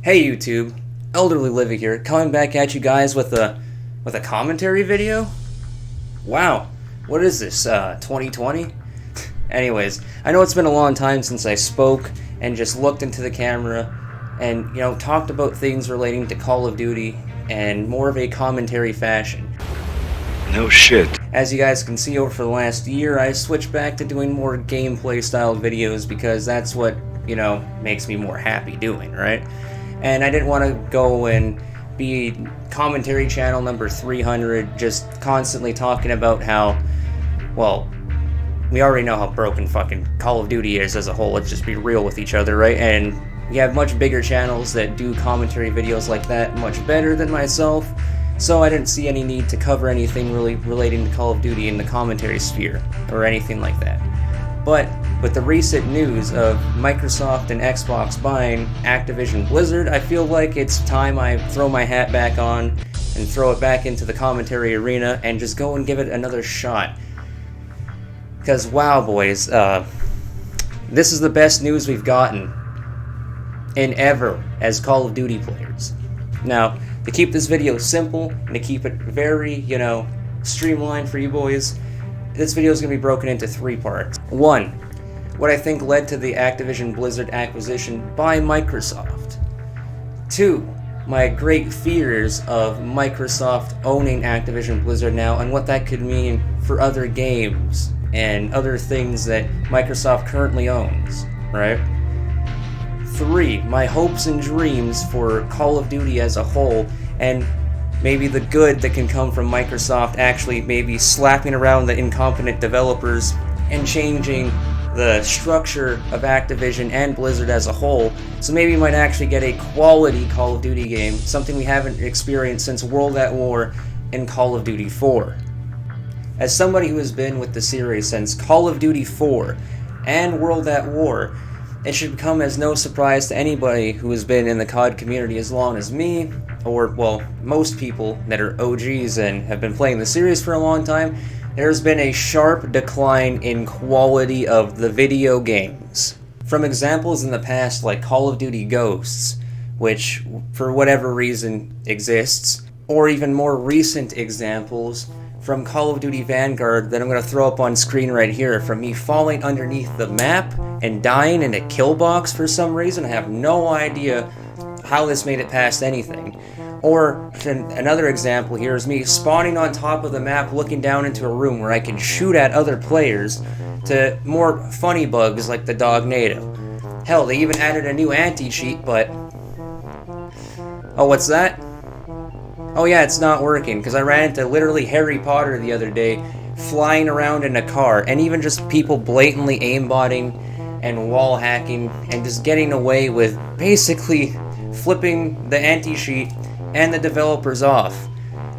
Hey YouTube, Elderlylivve here, coming back at you guys with a commentary video? Wow, what is this, 2020? Anyways, I know it's been a long time since I spoke and just looked into the camera and, talked about things relating to Call of Duty and more of a commentary fashion. No shit. As you guys can see, over for the last year, I switched back to doing more gameplay style videos because that's what, makes me more happy doing, right? And I didn't want to go and be commentary channel number 300, just constantly talking about how, well, we already know how broken fucking Call of Duty is as a whole. Let's just be real with each other, right? And we have much bigger channels that do commentary videos like that much better than myself, so I didn't see any need to cover anything really relating to Call of Duty in the commentary sphere, or anything like that. But with the recent news of Microsoft and Xbox buying Activision-Blizzard, I feel like it's time I throw my hat back on and throw it back into the commentary arena and just go and give it another shot. Because wow, boys, this is the best news we've gotten in ever as Call of Duty players. Now, to keep this video simple and to keep it very, streamlined for you boys, this video is going to be broken into 3 parts. 1, what I think led to the Activision-Blizzard acquisition by Microsoft. 2, my great fears of Microsoft owning Activision-Blizzard now and what that could mean for other games and other things that Microsoft currently owns, right? 3, my hopes and dreams for Call of Duty as a whole, and maybe the good that can come from Microsoft actually maybe slapping around the incompetent developers and changing the structure of Activision and Blizzard as a whole, so maybe we might actually get a quality Call of Duty game, something we haven't experienced since World at War and Call of Duty 4. As somebody who has been with the series since Call of Duty 4 and World at War, it should come as no surprise to anybody who has been in the COD community as long as me, or, well, most people that are OGs and have been playing the series for a long time. There's been a sharp decline in quality of the video games. From examples in the past like Call of Duty Ghosts, which for whatever reason exists, or even more recent examples from Call of Duty Vanguard that I'm going to throw up on screen right here, from me falling underneath the map and dying in a kill box for some reason. I have no idea how this made it past anything. Or another example here is me spawning on top of the map looking down into a room where I can shoot at other players, to more funny bugs like the Dognado. Hell, they even added a new anti-cheat, but... Oh, what's that? Oh yeah, it's not working, because I ran into literally Harry Potter the other day, flying around in a car, and even just people blatantly aimbotting and wall hacking, and just getting away with basically flipping the anti-cheat and the developers off.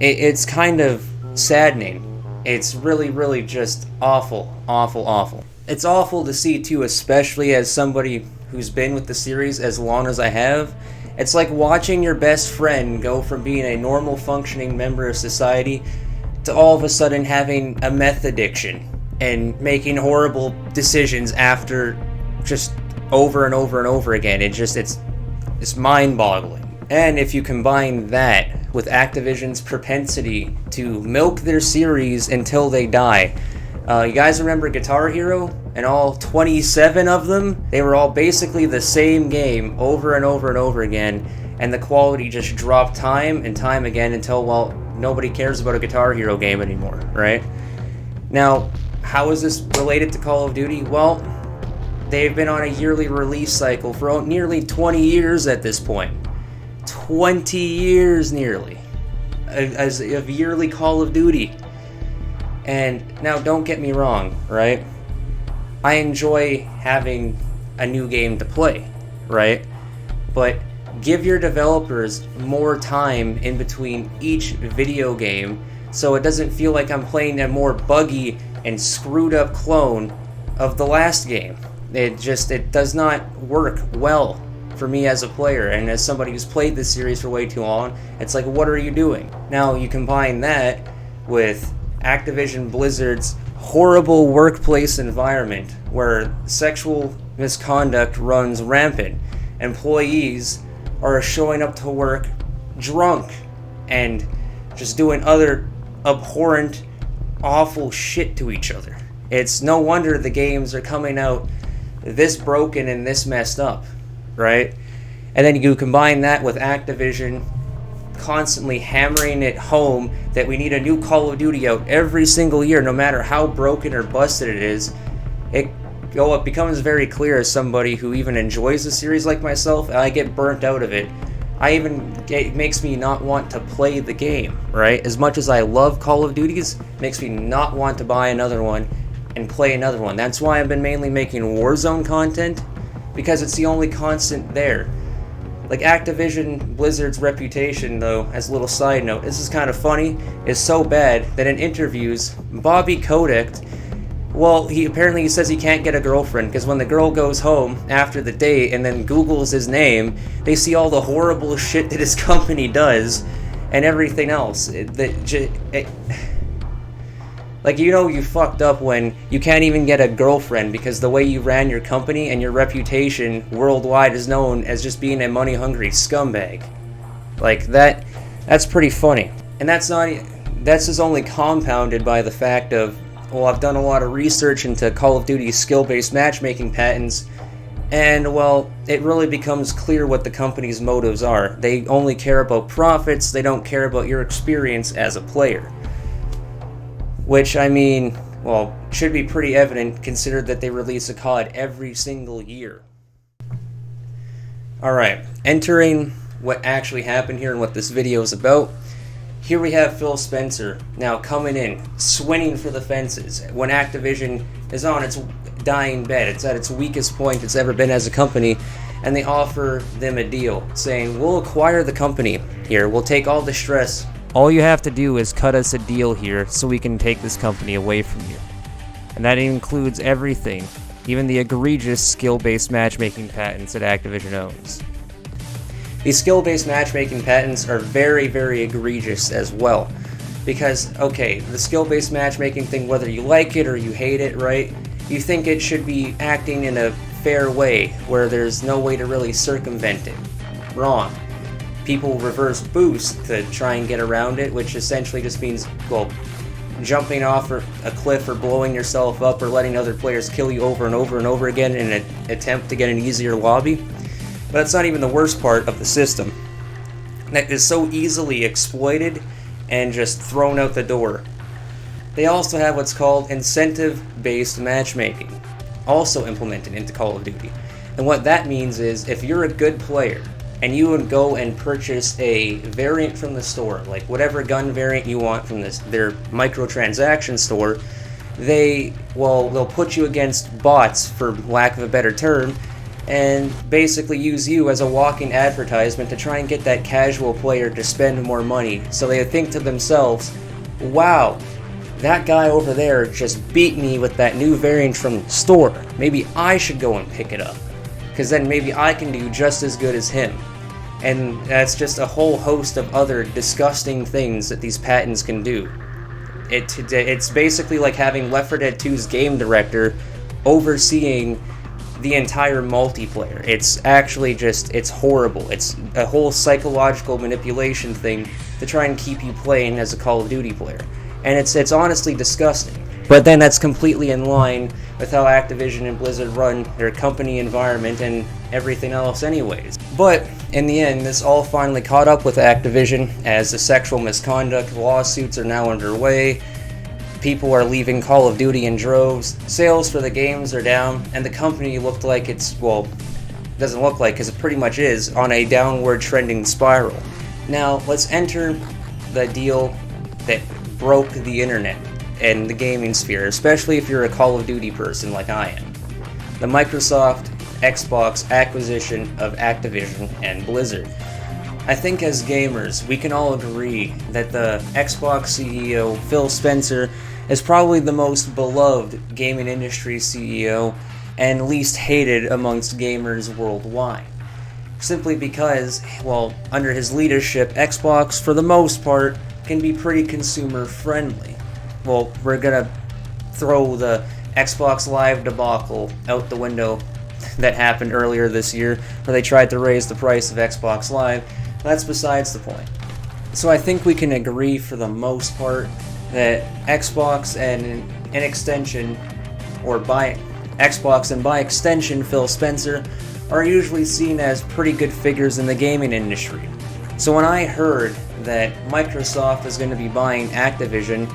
It's kind of saddening. It's really, really just awful, awful, awful. It's awful to see too, especially as somebody who's been with the series as long as I have. It's like watching your best friend go from being a normal functioning member of society to all of a sudden having a meth addiction and making horrible decisions after just over and over and over again. It's mind-boggling. And if you combine that with Activision's propensity to milk their series until they die. You guys remember Guitar Hero? And all 27 of them? They were all basically the same game over and over and over again, and the quality just dropped time and time again until, well, nobody cares about a Guitar Hero game anymore, right? Now, how is this related to Call of Duty? Well, they've been on a yearly release cycle for nearly 20 years at this point. 20 years nearly as of yearly Call of Duty. And now don't get me wrong, right? I enjoy having a new game to play, right? But give your developers more time in between each video game so it doesn't feel like I'm playing a more buggy and screwed up clone of the last game. It does not work well for me as a player, and as somebody who's played this series for way too long, it's like, what are you doing? Now you combine that with Activision Blizzard's horrible workplace environment where sexual misconduct runs rampant. Employees are showing up to work drunk and just doing other abhorrent, awful shit to each other. It's no wonder the games are coming out this broken and this messed up, right? And then you combine that with Activision constantly hammering it home that we need a new Call of Duty out every single year, no matter how broken or busted it is. It becomes very clear as somebody who even enjoys the series like myself, I get burnt out of it. It makes me not want to play the game, right? As much as I love Call of Duties, it makes me not want to buy another one and play another one. That's why I've been mainly making Warzone content, because it's the only constant there. Like, Activision-Blizzard's reputation, though, as a little side note, this is kind of funny, is so bad that in interviews, Bobby Kotick, well, he says he can't get a girlfriend, because when the girl goes home after the date and then Googles his name, they see all the horrible shit that his company does and everything else. Like, you know you fucked up when you can't even get a girlfriend because the way you ran your company and your reputation worldwide is known as just being a money-hungry scumbag. Like, that's pretty funny. And that's just only compounded by the fact of, well, I've done a lot of research into Call of Duty's skill-based matchmaking patents, and, well, it really becomes clear what the company's motives are. They only care about profits, they don't care about your experience as a player. Which, I mean, well, should be pretty evident considered that they release a COD every single year. Alright, entering what actually happened here and what this video is about. Here we have Phil Spencer now coming in, swinging for the fences when Activision is on its dying bed. It's at its weakest point it's ever been as a company, and they offer them a deal saying, we'll acquire the company here, we'll take all the stress. All you have to do is cut us a deal here so we can take this company away from you. And that includes everything, even the egregious skill-based matchmaking patents that Activision owns. These skill-based matchmaking patents are very, very egregious as well. Because, okay, the skill-based matchmaking thing, whether you like it or you hate it, right? You think it should be acting in a fair way, where there's no way to really circumvent it. Wrong. People reverse boost to try and get around it, which essentially just means, well, jumping off a cliff or blowing yourself up or letting other players kill you over and over and over again in an attempt to get an easier lobby. But that's not even the worst part of the system. That is so easily exploited and just thrown out the door. They also have what's called incentive-based matchmaking, also implemented into Call of Duty. And what that means is, if you're a good player, and you would go and purchase a variant from the store, like whatever gun variant you want from their microtransaction store, they'll put you against bots, for lack of a better term, and basically use you as a walking advertisement to try and get that casual player to spend more money. So they think to themselves, wow, that guy over there just beat me with that new variant from the store. Maybe I should go and pick it up, because then maybe I can do just as good as him. And that's just a whole host of other disgusting things that these patents can do. It's basically like having Left 4 Dead 2's game director overseeing the entire multiplayer. It's actually it's horrible. It's a whole psychological manipulation thing to try and keep you playing as a Call of Duty player. And it's honestly disgusting. But then that's completely in line with how Activision and Blizzard run their company environment and everything else anyways. But in the end, this all finally caught up with Activision as the sexual misconduct lawsuits are now underway. People are leaving Call of Duty in droves, sales for the games are down, and the company looked like doesn't look like, because it pretty much is, on a downward trending spiral. Now, let's enter the deal that broke the internet and the gaming sphere, especially if you're a Call of Duty person like I am. The Microsoft Xbox acquisition of Activision and Blizzard. I think as gamers, we can all agree that the Xbox CEO, Phil Spencer, is probably the most beloved gaming industry CEO and least hated amongst gamers worldwide. Simply because, well, under his leadership, Xbox, for the most part, can be pretty consumer friendly. Well, we're gonna throw the Xbox Live debacle out the window that happened earlier this year, where they tried to raise the price of Xbox Live. That's besides the point. So I think we can agree for the most part that Xbox and an extension, or by Xbox and by extension Phil Spencer, are usually seen as pretty good figures in the gaming industry. So when I heard that Microsoft is going to be buying Activision,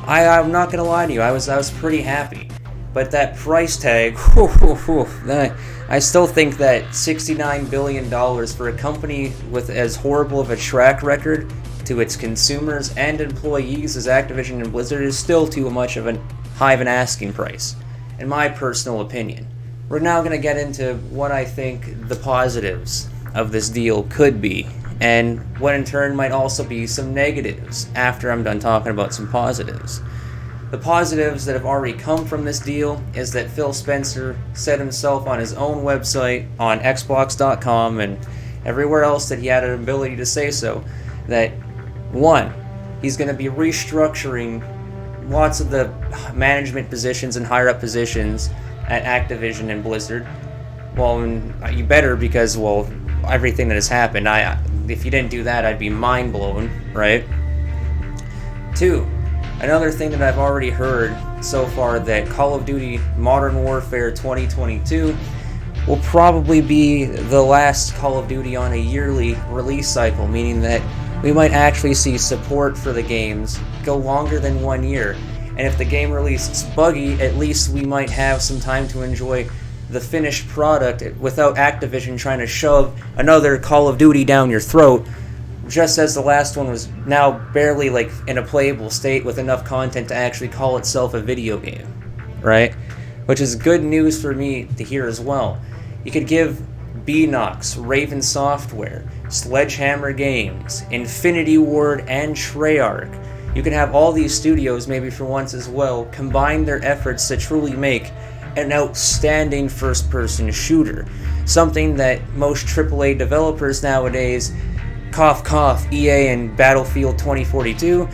I'm not going to lie to you, I was pretty happy. But that price tag, I still think that $69 billion for a company with as horrible of a track record to its consumers and employees as Activision and Blizzard is still too much of high of an asking price, in my personal opinion. We're now going to get into what I think the positives of this deal could be, and what in turn might also be some negatives after I'm done talking about some positives. The positives that have already come from this deal is that Phil Spencer said himself on his own website, on Xbox.com, and everywhere else that he had an ability to say so, that 1, he's going to be restructuring lots of the management positions and higher up positions at Activision and Blizzard. Well, you better, because, well, everything that has happened, if you didn't do that, I'd be mind blown, right? 2, another thing that I've already heard so far, that Call of Duty Modern Warfare 2022 will probably be the last Call of Duty on a yearly release cycle, meaning that we might actually see support for the games go longer than 1 year. And if the game release is buggy, at least we might have some time to enjoy the finished product without Activision trying to shove another Call of Duty down your throat, just as the last one was now barely like in a playable state with enough content to actually call itself a video game, right? Which is good news for me to hear as well. You could give Beanox, Raven Software, Sledgehammer Games, Infinity Ward, and Treyarch. You could have all these studios, maybe for once as well, combine their efforts to truly make an outstanding first-person shooter. Something that most AAA developers nowadays, cough cough, EA and Battlefield 2042,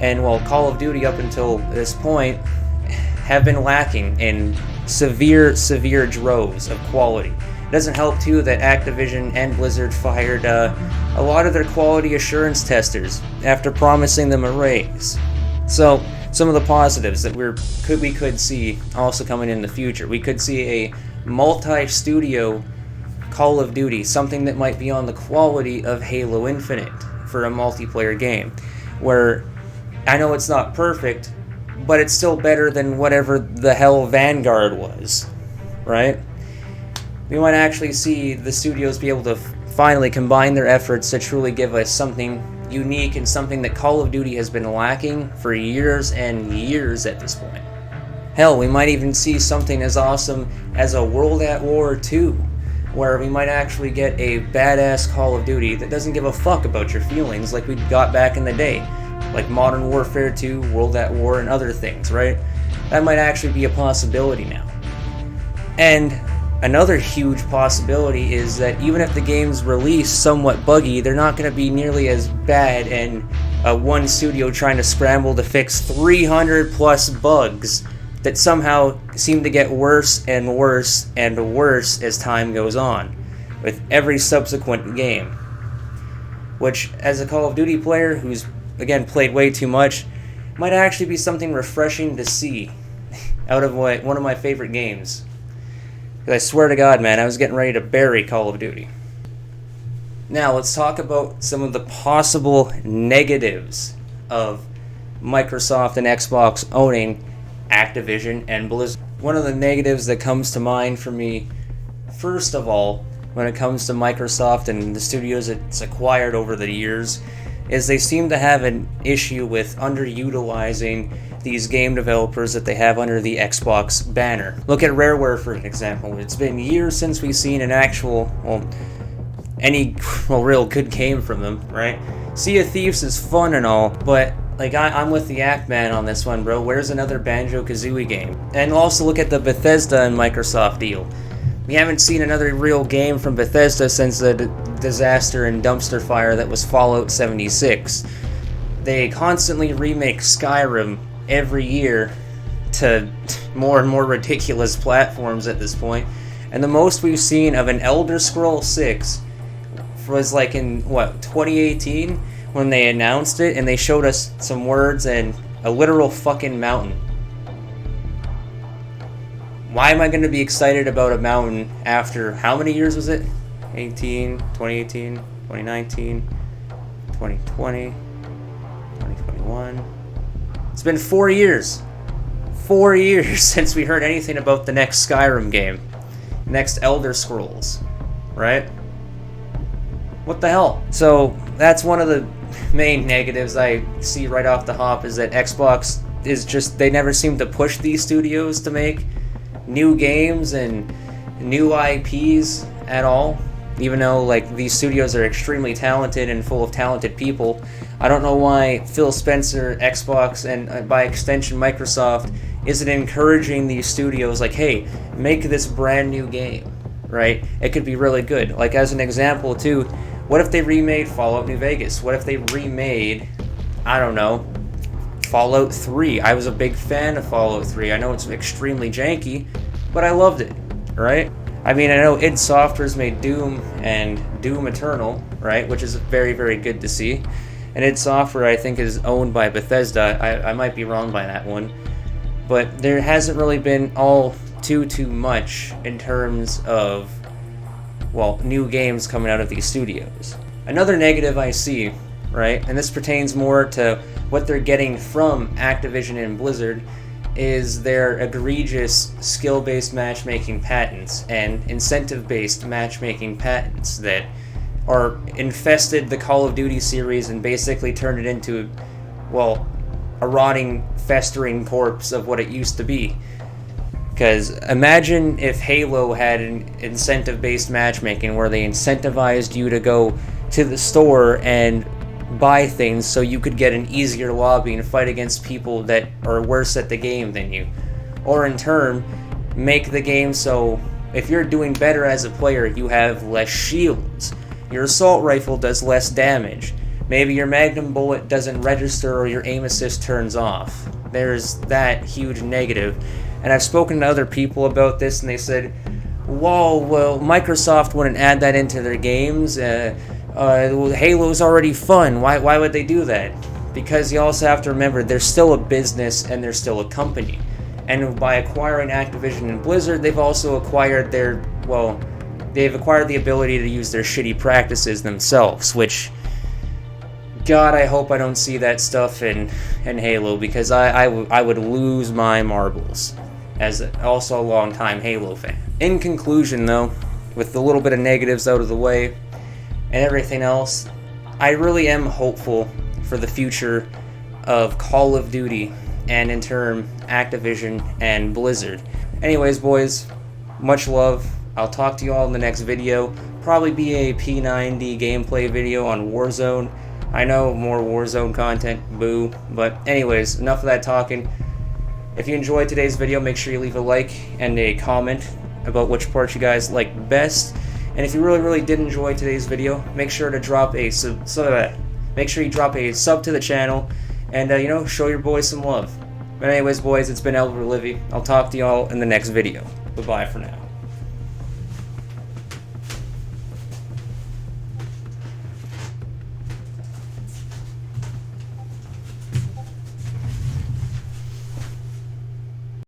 and well, Call of Duty up until this point, have been lacking in severe droves of quality. It doesn't help too that Activision and Blizzard fired a lot of their quality assurance testers after promising them a raise. So some of the positives that we could see also coming in the future. We could see a multi-studio Call of Duty, something that might be on the quality of Halo Infinite for a multiplayer game, where I know it's not perfect, but it's still better than whatever the hell Vanguard was, right? We might actually see the studios be able to finally combine their efforts to truly give us something unique and something that Call of Duty has been lacking for years and years at this point. Hell, we might even see something as awesome as a World at War 2, where we might actually get a badass Call of Duty that doesn't give a fuck about your feelings like we got back in the day, like Modern Warfare 2, World at War, and other things, right? That might actually be a possibility now. And another huge possibility is that even if the game's release somewhat buggy, they're not going to be nearly as bad, and one studio trying to scramble to fix 300 plus bugs that somehow seem to get worse and worse and worse as time goes on with every subsequent game. Which, as a Call of Duty player who's, again, played way too much, might actually be something refreshing to see out of one of my favorite games. Because I swear to God, man, I was getting ready to bury Call of Duty. Now, let's talk about some of the possible negatives of Microsoft and Xbox owning Activision and Blizzard. One of the negatives that comes to mind for me, first of all, when it comes to Microsoft and the studios it's acquired over the years, is they seem to have an issue with underutilizing these game developers that they have under the Xbox banner. Look at Rareware for an example. It's been years since we've seen an actual, real good game from them, right? Sea of Thieves is fun and all, but like I'm with the Act Man on this one, bro. Where's another Banjo-Kazooie game? And also look at the Bethesda and Microsoft deal. We haven't seen another real game from Bethesda since the disaster and dumpster fire that was Fallout 76. They constantly remake Skyrim every year to more and more ridiculous platforms at this point, And the most we've seen of an Elder Scrolls 6 was like in, what, 2018? When they announced it and they showed us some words and a literal fucking mountain. Why am I going to be excited about a mountain after, how many years was it? 2018, 2019, 2020, 2021. It's been 4 years. 4 years since we heard anything about the next Skyrim game. Next Elder Scrolls. Right? What the hell? So, that's one of the main negatives I see right off the hop, is that Xbox is just, they never seem to push these studios to make new games and new IPs at all, even though like these studios are extremely talented and full of talented people. I don't know why Phil Spencer, Xbox, and by extension Microsoft isn't encouraging these studios like, hey, make this brand new game, right? It could be really good. Like, as an example too, what if they remade Fallout New Vegas? What if they remade, I don't know, Fallout 3? I was a big fan of Fallout 3. I know it's extremely janky, but I loved it, right? I mean, I know id Software's made Doom and Doom Eternal, right? Which is very, very good to see. And id Software, I think, is owned by Bethesda. I might be wrong by that one. But there hasn't really been all too much in terms of, well, new games coming out of these studios. Another negative I see, right, and this pertains more to what they're getting from Activision and Blizzard, is their egregious skill-based matchmaking patents and incentive-based matchmaking patents that are infested the Call of Duty series and basically turned it into, well, a rotting, festering corpse of what it used to be. Because imagine if Halo had an incentive-based matchmaking where they incentivized you to go to the store and buy things so you could get an easier lobby and fight against people that are worse at the game than you. Or in turn, make the game so if you're doing better as a player, you have less shields. Your assault rifle does less damage. Maybe your magnum bullet doesn't register or your aim assist turns off. There's that huge negative. And I've spoken to other people about this, and they said, whoa, well, Microsoft wouldn't add that into their games. Halo's already fun. Why would they do that? Because you also have to remember, they're still a business and they're still a company. And by acquiring Activision and Blizzard, they've also acquired they've acquired the ability to use their shitty practices themselves, which, God, I hope I don't see that stuff in Halo, because I would lose my marbles as also a long-time Halo fan. In conclusion, though, with the little bit of negatives out of the way and everything else, I really am hopeful for the future of Call of Duty and, in turn, Activision and Blizzard. Anyways, boys, much love. I'll talk to you all in the next video. Probably be a P90 gameplay video on Warzone. I know, more Warzone content, boo. But anyways, enough of that talking. If you enjoyed today's video, make sure you leave a like and a comment about which part you guys like best. And if you really did enjoy today's video, make sure to drop a sub to the channel and show your boys some love. But anyways, boys, it's been Elderlylivve. I'll talk to y'all in the next video. Bye-bye for now.